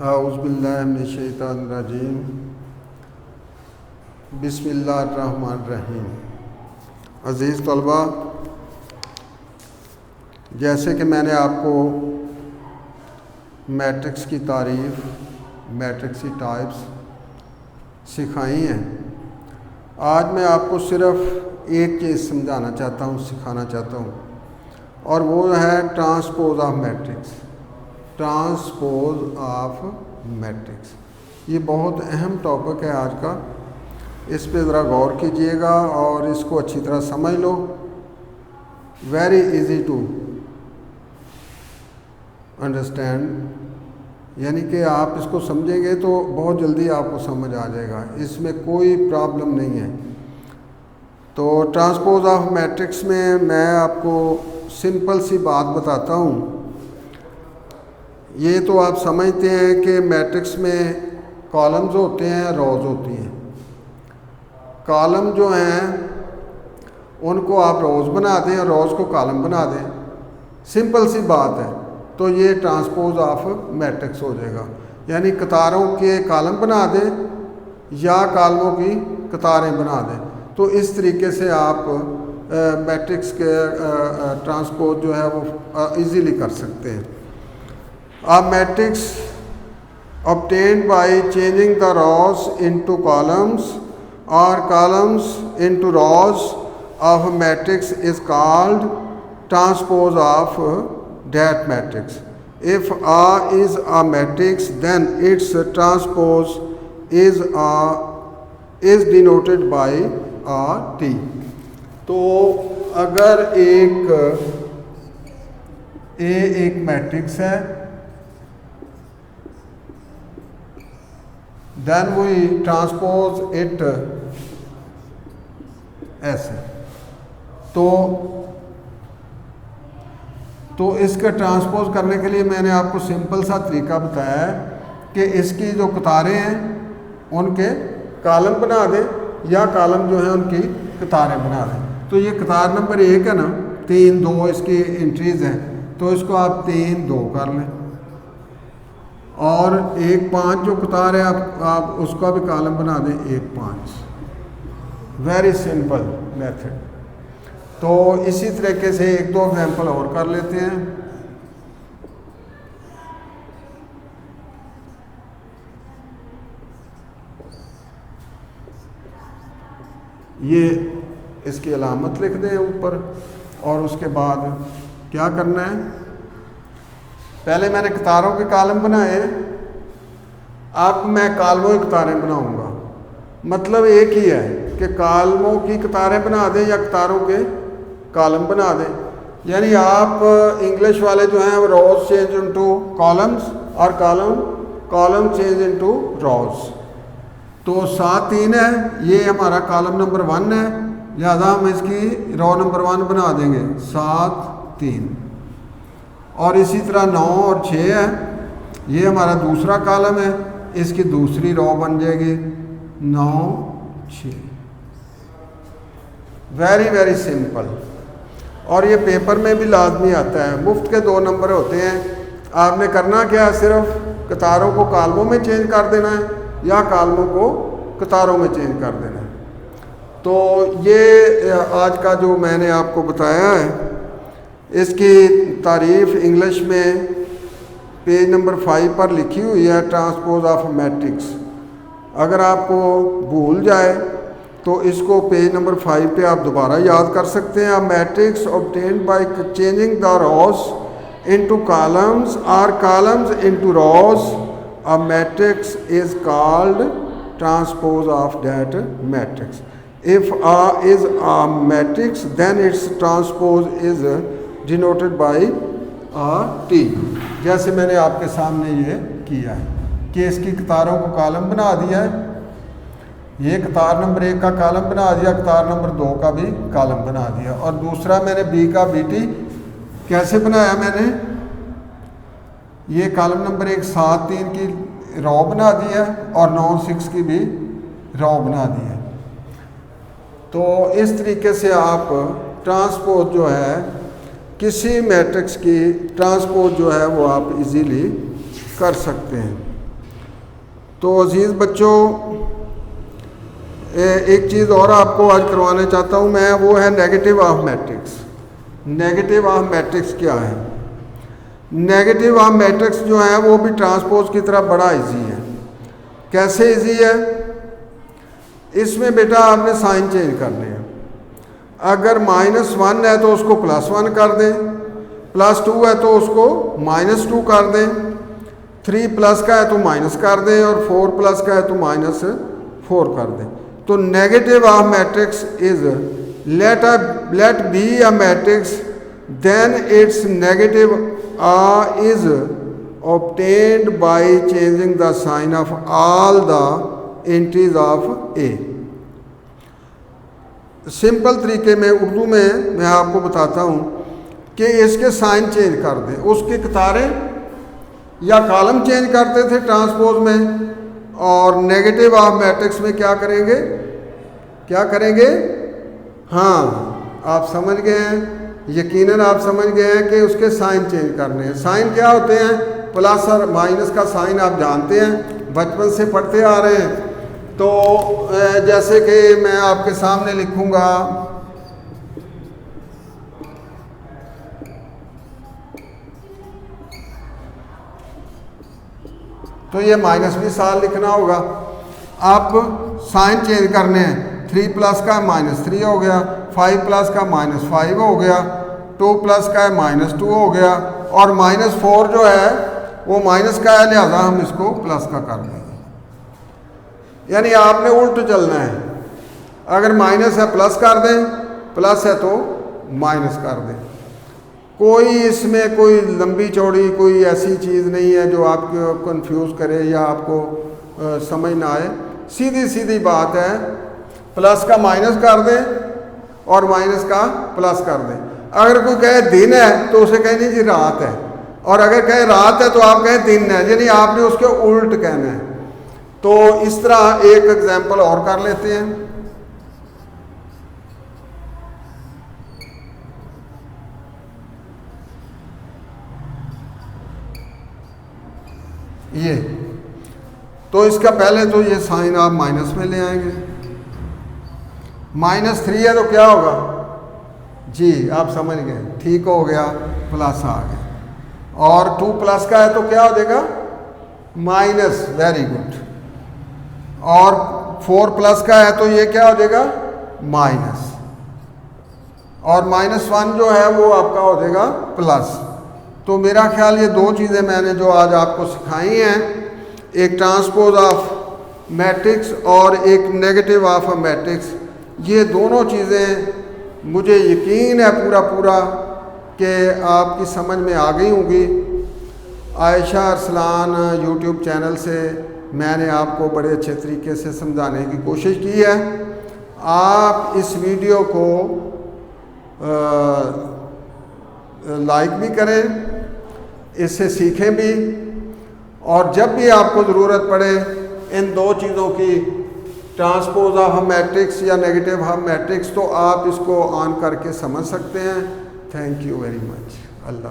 औज़ुबिल्लाहिमिनश्शैतानिर्रजीम बिस्मिल्लाहिर्रहमानिर्रहीम। अज़ीज़ तलबा, जैसे कि मैंने आपको मैट्रिक्स की तारीफ़, मैट्रिक्स की टाइप्स सिखाई हैं, आज मैं आपको सिर्फ़ एक चीज़ समझाना चाहता हूँ, सिखाना चाहता हूँ, और वो है transpose of matrix. Transpose of matrix ये बहुत अहम टॉपिक है आज का। इस पे ज़रा गौर कीजिएगा और इसको अच्छी तरह समझ लो। वेरी इजी टू अंडरस्टैंड, यानी कि आप इसको समझेंगे तो बहुत जल्दी आपको समझ आ जाएगा, इसमें कोई प्रॉब्लम नहीं है। तो ट्रांसपोज ऑफ मैट्रिक्स में मैं आपको सिंपल सी बात बताता हूँ। ये तो आप समझते हैं कि मैट्रिक्स में कॉलम्स होते हैं, रोज़ होती हैं। कॉलम जो हैं उनको आप रोज़ बना दें और रोज़ को कॉलम बना दें, सिंपल सी बात है। तो ये ट्रांसपोज ऑफ मैट्रिक्स हो जाएगा, यानी कतारों के कॉलम बना दें या कॉलमों की कतारें बना दें। तो इस तरीके से आप मैट्रिक्स के ट्रांसपोज जो है वो इजीली कर सकते हैं। A matrix obtained by changing the rows into columns or columns into rows of a matrix is called transpose of that matrix. If A is a matrix, then its transpose is denoted by a T. तो अगर एक matrix है, then we transpose it ऐसे। तो इसका transpose करने के लिए मैंने आपको सिंपल सा तरीका बताया है कि इसकी जो कतारें हैं उनके कॉलम बना दें या कॉलम जो है उनकी कतारें बना दें। तो ये कतार नंबर 1 है ना, 3 2 इसकी एंट्रीज़ हैं, तो इसको आप 3 2 कर लें। और 1 5 जो कतार है आप उसका भी कॉलम बना दें 1 5। Very simple method. तो इसी तरीके से 1-2 एग्जाम्पल और कर लेते हैं। ये इसकी अलामत लिख दें ऊपर, और उसके बाद क्या करना है, पहले मैंने कतारों के कॉलम बनाए, अब मैं कॉलमों की कतारें बनाऊंगा। मतलब एक ही है कि कॉलमों की कतारें बना दें या कतारों के कॉलम बना दें। यानी आप इंग्लिश वाले जो हैं वो रोज चेंज इनटू कॉलम्स और कॉलम चेंज इनटू रोज। तो 7 3 है, ये हमारा कॉलम नंबर 1 है, लिहाजा हम इसकी रो नंबर 1 बना देंगे 7 3। और इसी तरह 9 और 6 है, ये हमारा दूसरा कॉलम है, इसकी दूसरी रो बन जाएगी 9 6। Very very simple. और ये पेपर में भी लाजमी आता है। मुफ्त के 2 नंबर होते हैं। आपने करना क्या है, सिर्फ कतारों को कॉलमों में चेंज कर देना है या कॉलमों को कतारों में चेंज कर देना है। तो ये आज का जो मैंने आपको बताया है, इसकी तारीफ़ इंग्लिश में पेज नंबर 5 पर लिखी हुई है, ट्रांसपोज ऑफ मैट्रिक्स। अगर आपको भूल जाए तो इसको पेज नंबर 5 पे आप दोबारा याद कर सकते हैं। Matrix obtained by changing the rows into columns और columns into rows, a matrix is called transpose of that matrix. If A is a matrix, then its transpose is denoted by a T। जैसे मैंने आपके सामने ये किया है कि इसकी कतारों को कॉलम बना दिया है, ये कतार नंबर 1 का कॉलम बना दिया, कतार नंबर 2 का भी कॉलम बना दिया, और दूसरा मैंने B का BT कैसे बनाया, मैंने ये कॉलम नंबर 1 7 3 की रो बना दिया और 9 6 की भी रो बना दी है। तो इस तरीके से आप ट्रांसपोज जो है किसी मैट्रिक्स की ट्रांसपोज जो है वो आप इजीली कर सकते हैं। तो अजीज़ बच्चों, एक चीज़ और आपको आज करवाना चाहता हूँ मैं, वो है negative of matrix. Negative of matrix क्या है? नेगेटिव ऑफ मैट्रिक्स जो है वो भी ट्रांसपोज की तरह बड़ा इजी है। कैसे इजी है? इसमें बेटा आपने साइन चेंज करने हैं। अगर -1 है तो उसको +1 कर दें, +2 है तो उसको -2 कर दें, 3 प्लस का है तो माइनस कर दें, और 4 प्लस का है तो -4 कर दें। तो negative of matrix is let be a matrix then it's negative is obtained by changing the sign of all the entries of A। Simple तरीके में उर्दू में मैं आपको बताता हूँ कि इसके साइन चेंज कर दें, उसकी कतारें या कॉलम चेंज करते थे ट्रांसपोज में, और नेगेटिव ऑफ मैट्रिक्स में क्या करेंगे? क्या करेंगे? हाँ, आप समझ गए हैं, यकीनन आप समझ गए हैं कि उसके साइन चेंज करने हैं। साइन क्या होते हैं? प्लस और माइनस का साइन आप जानते हैं, बचपन से पढ़ते आ रहे हैं। तो जैसे कि मैं आपके सामने लिखूंगा, तो ये माइनस भी साल लिखना होगा। आप साइन चेंज करने हैं, 3 प्लस का -3 हो गया, 5 प्लस का -5 हो गया, 2 प्लस का है -2 हो गया, और -4 जो है वो माइनस का है, लिहाजा हम इसको प्लस का कर देंगे। यानी आपने उल्ट चलना है। अगर माइनस है प्लस कर दें, प्लस है तो माइनस कर दें। कोई इसमें कोई लंबी चौड़ी कोई ऐसी चीज़ नहीं है जो आपको कंफ्यूज करे या आपको समझ ना आए। सीधी सीधी बात है, प्लस का माइनस कर दें और माइनस का प्लस कर दें। अगर कोई कहे दिन है तो उसे कहें जी रात है, और अगर कहे रात है तो आप कहें दिन है, यानी आपने उसके उल्ट कहना है। तो इस तरह एक एग्जाम्पल और कर लेते हैं। ये तो इसका पहले तो ये साइन आप माइनस में ले आएंगे। -3 है तो क्या होगा जी? आप समझ गए, ठीक हो गया, प्लस आ गया। और 2 प्लस का है तो क्या हो जाएगा? Minus, very good. और 4 प्लस का है तो ये क्या हो जाएगा? माइनस। और -1 जो है वो आपका हो जाएगा प्लस। तो मेरा ख्याल ये दो चीज़ें मैंने जो आज आपको सिखाई हैं, एक ट्रांसपोज ऑफ मैट्रिक्स और एक नेगेटिव ऑफ अ मैट्रिक्स, ये दोनों चीज़ें मुझे यकीन है पूरा कि आपकी समझ में आ गई होंगी। आयशा अरसलान यूट्यूब चैनल से मैंने आपको बड़े अच्छे तरीके से समझाने की कोशिश की है। आप इस वीडियो को लाइक भी करें, इससे सीखें भी, और जब भी आपको ज़रूरत पड़े इन दो चीज़ों की, ट्रांसपोज ऑफ मैट्रिक्स या नेगेटिव ऑफ मैट्रिक्स, तो आप इसको ऑन करके समझ सकते हैं। Thank you very much. Allah.